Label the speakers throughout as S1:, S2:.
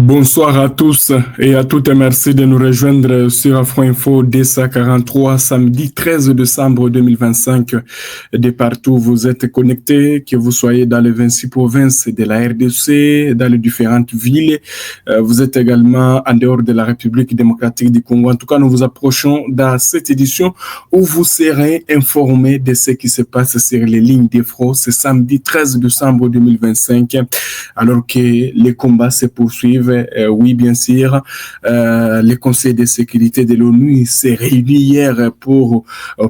S1: Bonsoir à tous et à toutes et merci de nous rejoindre sur Afro Info D143 samedi 13 décembre 2025. De partout où vous êtes connectés, que vous soyez dans les 26 provinces de la RDC, dans les différentes villes. Vous êtes également en dehors de la République démocratique du Congo. En tout cas, nous vous approchons dans cette édition où vous serez informés de ce qui se passe sur les lignes d'Efro ce samedi 13 décembre 2025, alors que les combats se poursuivent. Oui, bien sûr, le Conseil de sécurité de l'ONU s'est réuni hier pour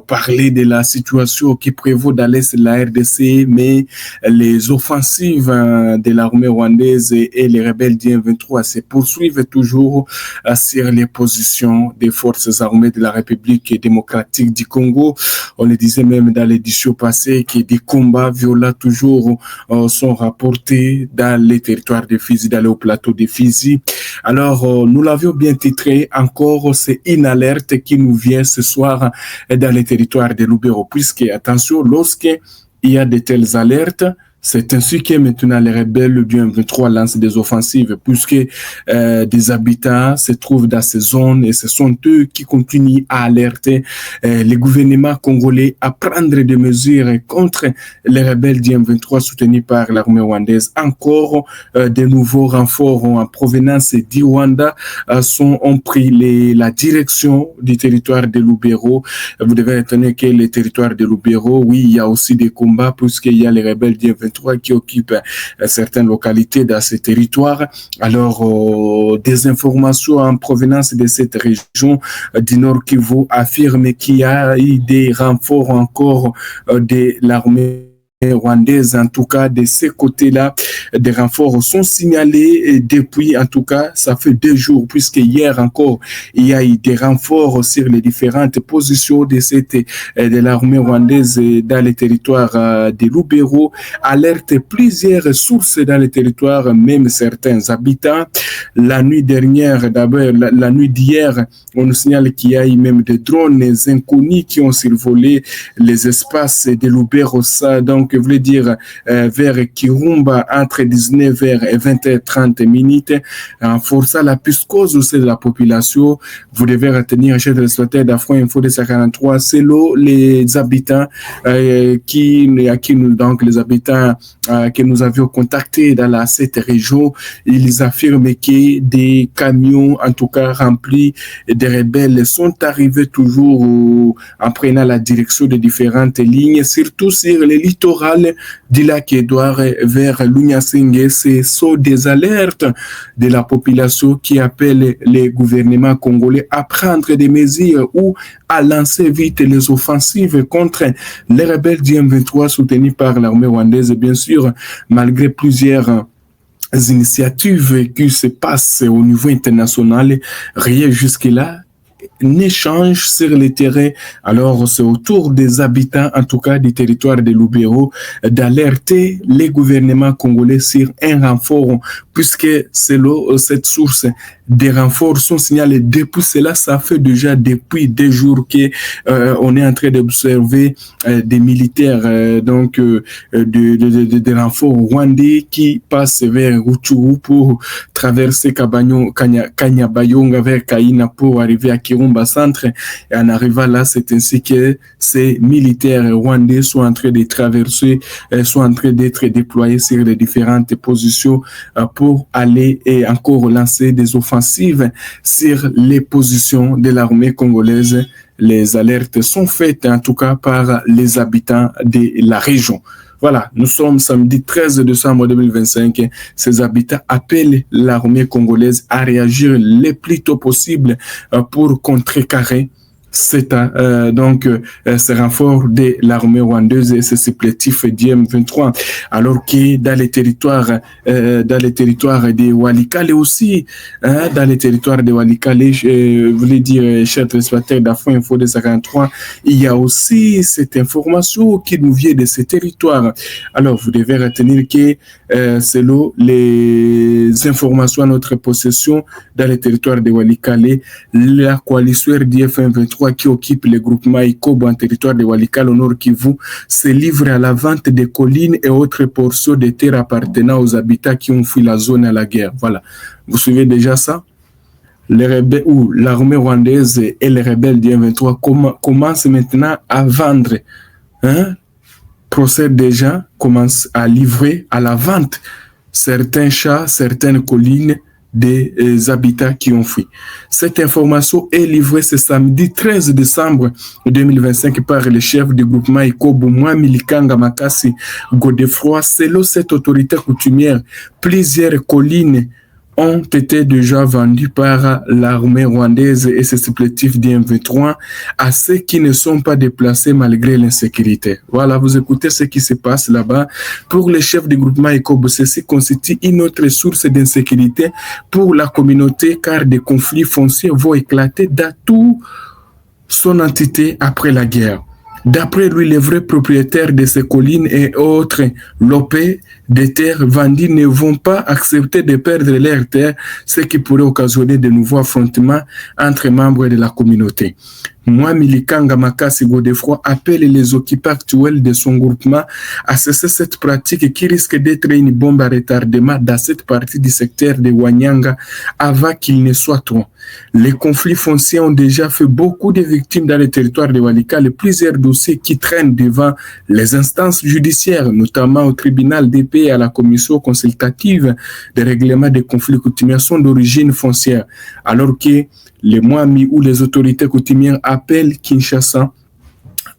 S1: parler de la situation qui prévaut dans l'est de la RDC, mais les offensives de l'armée rwandaise et les rebelles du M23 se poursuivent toujours sur les positions des forces armées de la République démocratique du Congo. On le disait même dans l'édition passée que des combats violents toujours sont rapportés dans les territoires de Fizi, dans le plateau de Fizi. Alors, nous l'avions bien titré encore, c'est une alerte qui nous vient ce soir dans les territoires de Lubero, puisque, attention, lorsqu'il y a de telles alertes, c'est ainsi que maintenant les rebelles du M23 lancent des offensives, puisque des habitants se trouvent dans ces zones et ce sont eux qui continuent à alerter les gouvernements congolais à prendre des mesures contre les rebelles du M23 soutenus par l'armée rwandaise. Encore de nouveaux renforts en provenance du Rwanda ont pris la direction du territoire de Lubero. Vous devez retenir que le territoire de Lubero, oui, il y a aussi des combats puisqu'il y a les rebelles du M23 qui occupent certaines localités dans ce territoire. Alors, des informations en provenance de cette région du Nord Kivu affirment qu'il y a eu des renforts encore de l'armée rwandaise. En tout cas, de ces côtés-là, des renforts sont signalés depuis, en tout cas, ça fait 2 jours, puisque hier encore, il y a eu des renforts sur les différentes positions de l'armée rwandaise dans les territoires de Lubero, alerte plusieurs sources dans les territoires, même certains habitants. La nuit dernière, d'abord, la nuit d'hier, on nous signale qu'il y a eu même des drones inconnus qui ont survolé les espaces de Lubero, ça, donc, je voulais dire, vers Kirumba, entre 19h et 20h30 minutes, renforçant la psychose aussi de la population. Vous devez retenir, chef de l'exploiteur d'Afro Info de 43, selon les habitants les habitants que nous avions contactés dans cette région, ils affirment que des camions, en tout cas remplis de rebelles, sont arrivés toujours en prenant la direction de différentes lignes, surtout sur le littoral du lac Édouard vers Lunyasenge. Ce sont des alertes de la population qui appellent les gouvernements congolais à prendre des mesures ou à lancer vite les offensives contre les rebelles du M23 soutenus par l'armée rwandaise, bien sûr, malgré plusieurs initiatives qui se passent au niveau international. Rien jusque-là n'échange sur le terrain. Alors, c'est au tour des habitants, en tout cas du territoire de Lubero, d'alerter les gouvernements congolais sur un renfort, puisque selon cette source, des renforts sont signalés depuis cela. Ça fait déjà depuis 2 jours que on est en train d'observer des militaires, des renforts rwandais qui passent vers Rutshuru pour traverser Kanyabayonga vers Kaina pour arriver à Kirumba Centre. Et en arrivant là, c'est ainsi que ces militaires rwandais sont en train de traverser, sont en train d'être déployés sur les différentes positions pour aller et encore lancer des offensives sur les positions de l'armée congolaise. Les alertes sont faites en tout cas par les habitants de la région. Voilà, nous sommes samedi 13 décembre 2025. Ces habitants appellent l'armée congolaise à réagir le plus tôt possible pour contrecarrer ce renfort de l'armée rwandaise et ce supplétif du M23, alors que dans les territoires de Walikale aussi, dans les territoires de Walikale, je voulais dire, chers téléspectateurs d'Afro Info de 53, il y a aussi cette information qui nous vient de ces territoires. Alors, vous devez retenir que selon les informations à notre possession dans les territoires de Walikale, la coalition RDF M23 M23 qui occupe le groupement Ikobo en territoire de Walikale au Nord Kivu se livre à la vente des collines et autres portions de terres appartenant aux habitants qui ont fui la zone à la guerre. Voilà. Vous suivez déjà ça? Les rebelles ou l'armée rwandaise et les rebelles du M23 commencent maintenant à vendre, procèdent déjà, commencent à livrer à la vente certains chats, certaines collines des habitants qui ont fui. Cette information est livrée ce samedi 13 décembre 2025 par le chef du groupement Ikobo, Milikanga Makasi Godefroy. Selon cette autorité coutumière, plusieurs collines ont été déjà vendus par l'armée rwandaise et ses supplétifs du M23 à ceux qui ne sont pas déplacés malgré l'insécurité. Voilà, vous écoutez ce qui se passe là-bas. Pour les chefs du groupement Ikobo, ceci constitue une autre source d'insécurité pour la communauté car des conflits fonciers vont éclater dans toute son entité après la guerre. D'après lui, les vrais propriétaires de ces collines et autres lopés des terres vendues ne vont pas accepter de perdre leurs terres, ce qui pourrait occasionner de nouveaux affrontements entre membres de la communauté. Milikanga Makasi Godefroy appelle les occupants actuels de son groupement à cesser cette pratique qui risque d'être une bombe à retardement dans cette partie du secteur de Wanyanga avant qu'il ne soit trop. Les conflits fonciers ont déjà fait beaucoup de victimes dans le territoire de Walikale. Plusieurs dossiers qui traînent devant les instances judiciaires, notamment au tribunal d'épée et à la commission consultative de règlement des conflits coutumiers, sont d'origine foncière, alors que les Mwami ou les autorités coutumières appellent Kinshasa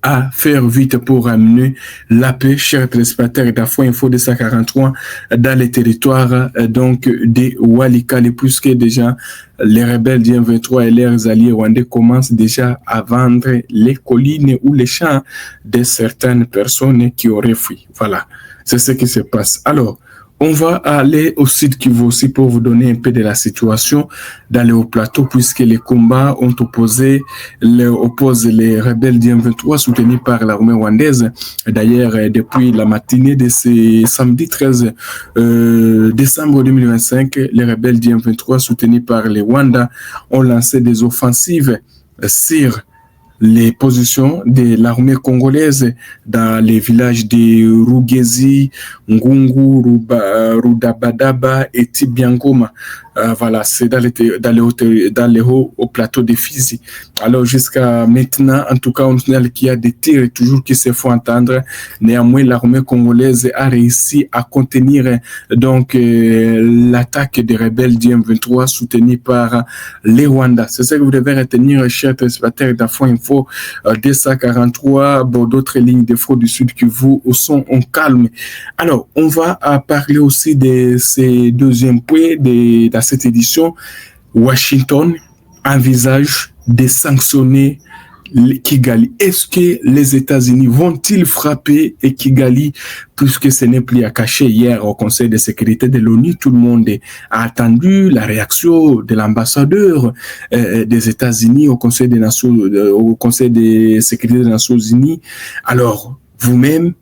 S1: à faire vite pour amener la paix, chers téléspectateurs d'Afro Info 243 dans les territoires donc des Walikale, puisque déjà les rebelles du M23 et leurs alliés rwandais commencent déjà à vendre les collines ou les champs de certaines personnes qui auraient fui. Voilà, c'est ce qui se passe. Alors, on va aller au sud Kivu aussi pour vous donner un peu de la situation dans le haut-plateau, puisque les combats ont opposent les rebelles du M23 soutenus par l'armée rwandaise. D'ailleurs, depuis la matinée de ce samedi 13 décembre 2025, les rebelles du M23 soutenus par les Rwandais ont lancé des offensives sur les positions de l'armée congolaise dans les villages de Rugezi, Ngungu, Rudabadaba et Tibiangoma. Voilà, c'est dans les hauts au plateau de Fizi. Alors jusqu'à maintenant, en tout cas, on signale qu'il y a des tirs toujours qui se font entendre. Néanmoins, l'armée congolaise a réussi à contenir donc l'attaque des rebelles du M23 soutenus par les Rwandais. C'est ce que vous devez retenir, chers téléspectateurs d'Afro Info 243, d'autres lignes de fraude du Sud Kivu sont en calme. Alors, on va parler aussi de ces deuxième point dans cette édition. Washington envisage de sanctionner Kigali. Est-ce que les États-Unis vont-ils frapper Kigali, puisque ce n'est plus à cacher? Hier au Conseil de sécurité de l'ONU, tout le monde a attendu la réaction de l'ambassadeur des États-Unis au Conseil des Nations, au Conseil de sécurité des Nations Unies. Alors, vous-même,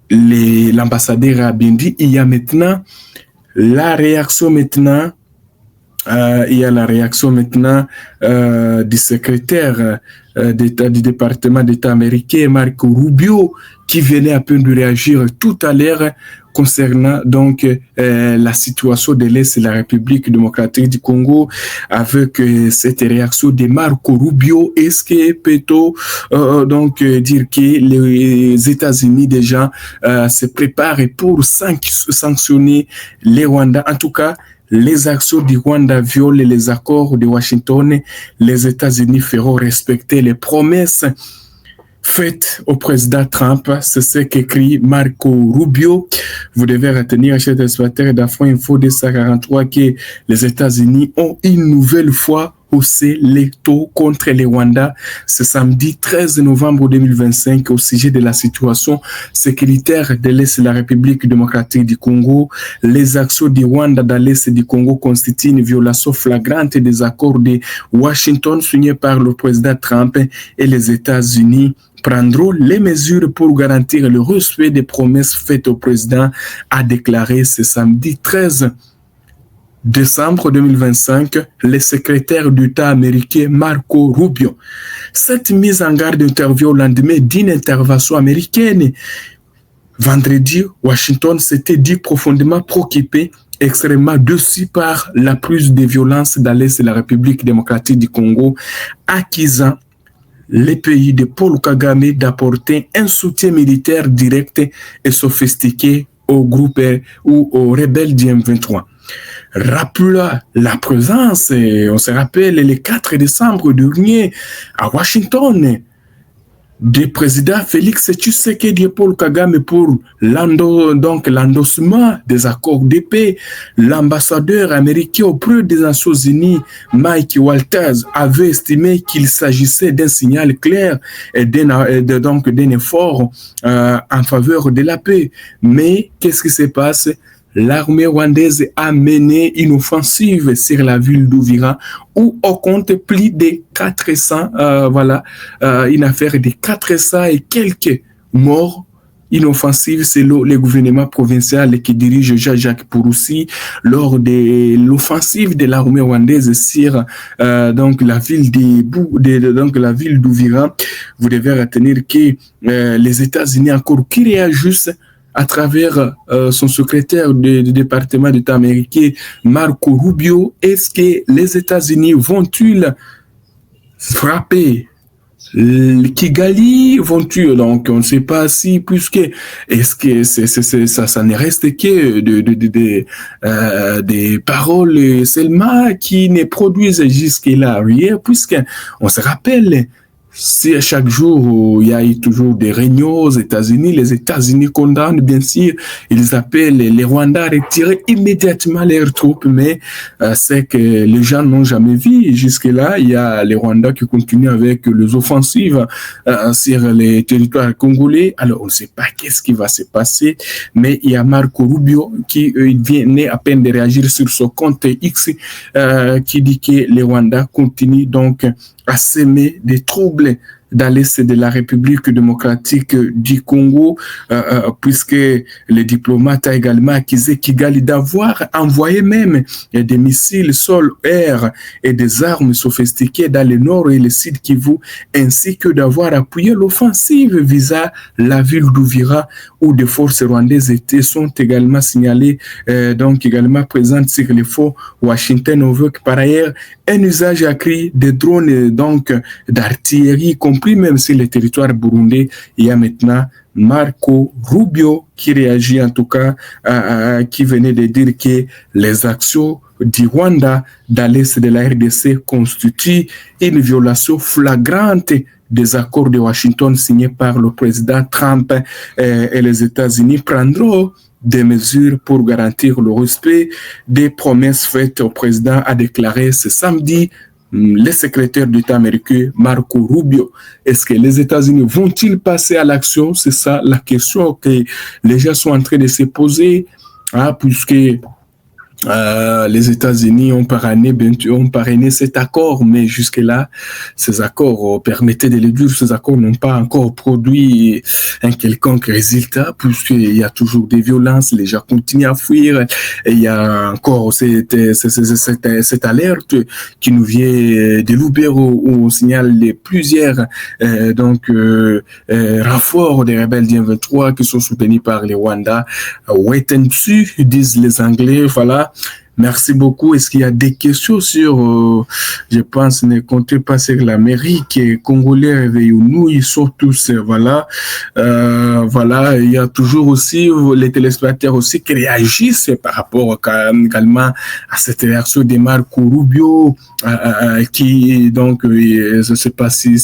S1: l'ambassadeur a bien dit, il y a maintenant la réaction maintenant. Il y a la réaction maintenant du secrétaire d'État du département d'État américain, Marco Rubio, qui venait à peine de réagir tout à l'heure concernant donc la situation de l'Est de la République démocratique du Congo, avec cette réaction de Marco Rubio. Est-ce que peut-on donc dire que les États-Unis déjà se préparent pour sanctionner les Rwandais? En tout cas, les actions du Rwanda violent les accords de Washington. Les États-Unis feront respecter les promesses faites au président Trump. C'est ce qu'écrit Marco Rubio. Vous devez retenir, chers téléspectateurs d'Afro Info 243, que les États-Unis ont une nouvelle fois haussé les taux contre les Rwandais ce samedi 13 novembre 2025 au sujet de la situation sécuritaire de l'Est de la République démocratique du Congo. Les actions du Rwanda dans l'Est du Congo constituent une violation flagrante des accords de Washington signés par le président Trump, et les États-Unis prendront les mesures pour garantir le respect des promesses faites au président, a déclaré ce samedi 13 décembre 2025, le secrétaire d'État américain Marco Rubio. Cette mise en garde intervient au lendemain d'une intervention américaine. Vendredi, Washington s'était dit profondément préoccupé, extrêmement déçu par la prise de violence dans l'Est de la République démocratique du Congo, accusant les pays de Paul Kagame d'apporter un soutien militaire direct et sophistiqué au groupe ou aux rebelles du M23. Rappelons la présence, on se rappelle, le 4 décembre dernier à Washington, du président Félix Tshisekedi et Paul Kagame pour l'endossement des accords de paix. L'ambassadeur américain auprès des Nations Unies, Mike Walters, avait estimé qu'il s'agissait d'un signal clair et d'un effort en faveur de la paix. Mais qu'est-ce qui se passe? L'armée rwandaise a mené une offensive sur la ville d'Uvira où on compte plus de 400, une affaire de 400 et quelques morts. Une offensive selon le gouvernement provincial qui dirige Jean-Jacques Purusi lors de l'offensive de l'armée rwandaise sur la ville d'Uvira. Vous devez retenir que les États-Unis encore qui réagissent à travers son secrétaire du département d'État américain, Marco Rubio. Est-ce que les États-Unis vont-ils frapper Kigali? Vont-ils? Donc, on ne sait pas si, puisque, est-ce que ça ne reste que des paroles seulement qui ne produisent jusque-là rien, puisqu'on se rappelle, si à chaque jour, il y a toujours des réunions aux États-Unis, les États-Unis condamnent, bien sûr, ils appellent les Rwandais à retirer immédiatement leurs troupes, mais c'est que les gens n'ont jamais vu. Jusque-là, il y a les Rwandais qui continuent avec les offensives sur les territoires congolais. Alors, on ne sait pas qu'est-ce qui va se passer, mais il y a Marco Rubio qui vient à peine de réagir sur son compte X qui dit que les Rwandais continuent donc à semer des troubles dans l'Est de la République démocratique du Congo, puisque le diplomate a également accusé Kigali d'avoir envoyé même des missiles sol-air et des armes sophistiquées dans le nord et le sud Kivu, ainsi que d'avoir appuyé l'offensive visant la ville d'Uvira, où des forces rwandaises sont également signalées, également présentes sur les fonds. Washington veut que par ailleurs un usage accru des drones d'artillerie, compris même sur le territoire burundais. Il y a maintenant Marco Rubio qui réagit en tout cas, qui venait de dire que les actions du Rwanda dans l'est de la RDC constituent une violation flagrante des accords de Washington signés par le président Trump, et les États-Unis prendront des mesures pour garantir le respect des promesses faites au président, a déclaré ce samedi le secrétaire d'État américain Marco Rubio. Est-ce que les États-Unis vont-ils passer à l'action? C'est ça la question que les gens sont en train de se poser, puisque les États-Unis ont parrainé cet accord, mais jusque-là, ces accords permettaient de le dire, ces accords n'ont pas encore produit un quelconque résultat, puisqu'il y a toujours des violences, les gens continuent à fuir, et il y a encore cette alerte qui nous vient de Lubero, où on signale plusieurs renforts des rebelles du M23 qui sont soutenus par les Rwandais. Wait and see, disent les Anglais, voilà. Merci beaucoup. Est-ce qu'il y a des questions sur, je pense, ne comptez pas sur l'Amérique, Congolais, réveillons-nous, ils sont tous, voilà, il y a toujours aussi les téléspectateurs aussi qui réagissent par rapport également à cette réaction de Marco Rubio, qui, donc, je ne sais pas si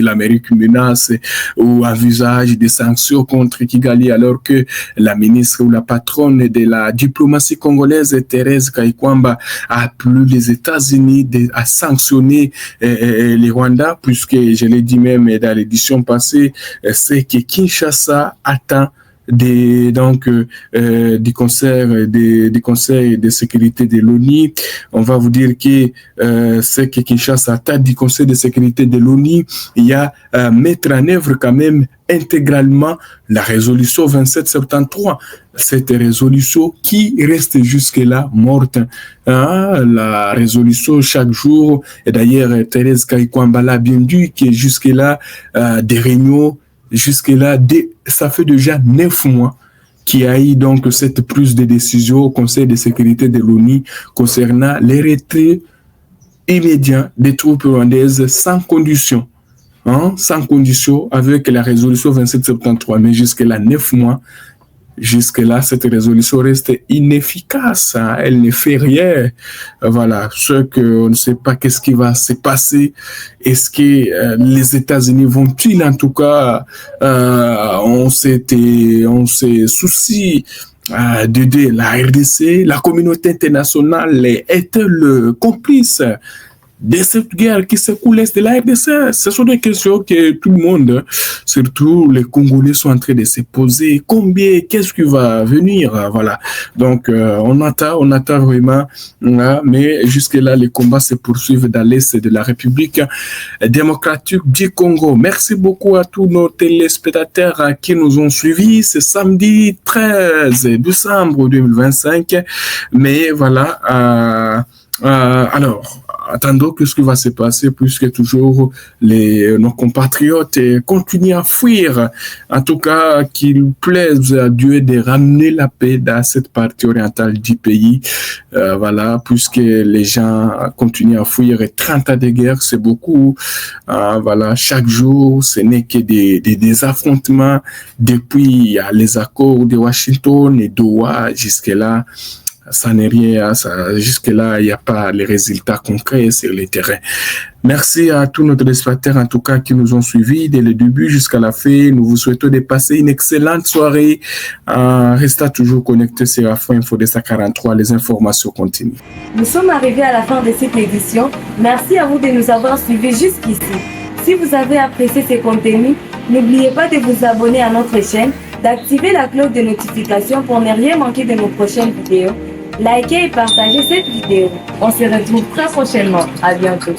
S1: l'Amérique menace ou envisage des sanctions contre Kigali, alors que la ministre ou la patronne de la diplomatie congolaise Thérèse Kaikwamba a appelé les États-Unis à sanctionner les Rwandais, puisque je l'ai dit même dans l'édition passée, c'est que Kinshasa attend du Conseil de sécurité de l'ONU. On va vous dire que c'est que Kinshasa, à tête du Conseil de sécurité de l'ONU, il y a mettre en œuvre quand même intégralement la résolution 2773. Cette résolution qui reste jusque-là morte. La résolution chaque jour, et d'ailleurs Thérèse Kaikwambala a bien dit que jusque-là, des réunions, jusque-là, ça fait déjà 9 mois qu'il y a eu donc cette prise de décision au Conseil de sécurité de l'ONU concernant les retraits immédiats des troupes rwandaises sans condition. Sans condition avec la résolution 2773. Mais jusque-là, 9 mois, jusque-là, cette résolution reste inefficace. Elle ne fait rien. Voilà. Ce qu'on ne sait pas qu'est-ce qui va se passer. Est-ce que les États-Unis vont-ils, en tout cas, on s'est souci d'aider la RDC, la communauté internationale est-elle complice de cette guerre qui se coule de la RDC? Ce sont des questions que tout le monde, surtout les Congolais, sont en train de se poser. Qu'est-ce qui va venir? Voilà. Donc, on attend vraiment, mais jusque-là, les combats se poursuivent dans l'Est de la République démocratique du Congo. Merci beaucoup à tous nos téléspectateurs qui nous ont suivis. C'est samedi 13 décembre 2025. Mais voilà, alors, attendons que ce qui va se passer, puisque toujours nos compatriotes continuent à fuir. En tout cas, qu'il plaise à Dieu de ramener la paix dans cette partie orientale du pays. Voilà, puisque les gens continuent à fuir. Et 30 ans de guerre, c'est beaucoup. Voilà, chaque jour, ce n'est que des affrontements depuis les accords de Washington et d'Ottawa jusque-là. Ça n'est rien, jusque-là, il n'y a pas les résultats concrets sur le terrain. Merci à tous nos téléspectateurs, en tout cas, qui nous ont suivis dès le début jusqu'à la fin. Nous vous souhaitons de passer une excellente soirée. Restez toujours connectés sur Afro Info de 43, les informations continuent.
S2: Nous sommes arrivés à la fin de cette édition. Merci à vous de nous avoir suivis jusqu'ici. Si vous avez apprécié ces contenus, n'oubliez pas de vous abonner à notre chaîne, d'activer la cloche de notification pour ne rien manquer de nos prochaines vidéos. Likez et partagez cette vidéo. On se retrouve très prochainement. À bientôt.